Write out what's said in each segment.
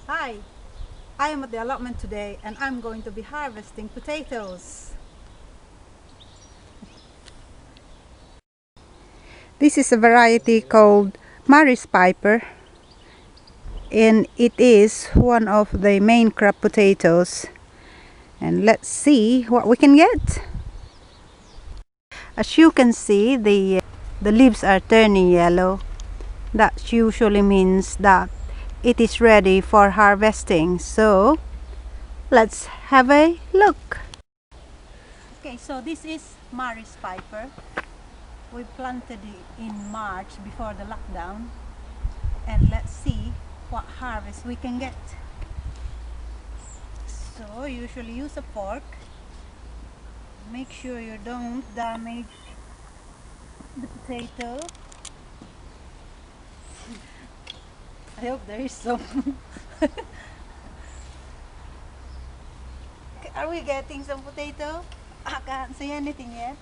Hi, I am at the allotment today and I'm going to be harvesting potatoes. This is a variety called Maris Piper and it is one of the main crop potatoes. And let's see what we can get. As you can see, the leaves are turning yellow. That usually means that it is ready for harvesting. So let's have a look. Okay, so this is Maris Piper. We planted it in March before the lockdown, and let's see what harvest we can get. So usually use a fork. Make sure you don't damage the potato. I hope there is some. Are we getting some potato? I can't see anything yet.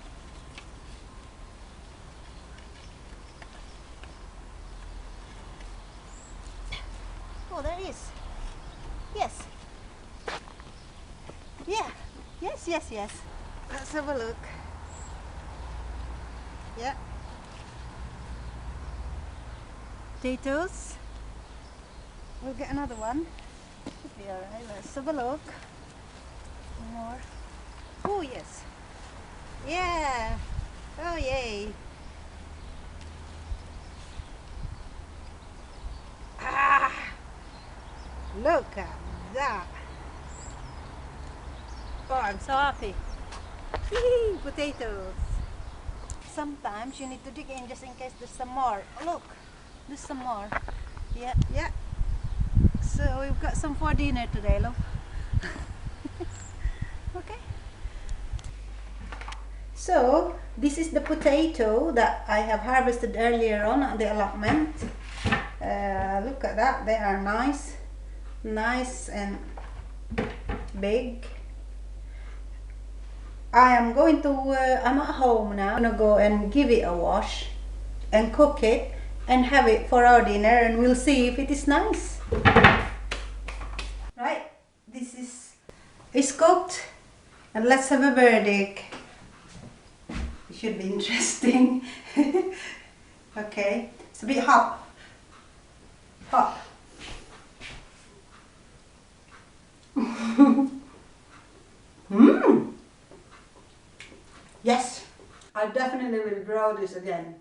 Oh, there is. Yes. Yeah. Yes. Let's have a look. Yeah. Potatoes. We'll get another one. Should be alright. Let's have a look. More. Oh, yes. Yeah. Oh, yay. Ah, look at that. Oh, I'm so happy. Yee, potatoes. Sometimes you need to dig in just in case there's some more. Look, there's some more. Yeah. So we've got some for dinner today, look. Okay. So this is the potato that I have harvested earlier on at the allotment. Look at that, they are nice and big. I'm at home now. I'm gonna go and give it a wash and cook it and have it for our dinner, and we'll see if it is nice. Right, it's cooked, and let's have a verdict. It should be interesting. Okay, it's a bit hot. Yes, I definitely will grow this again.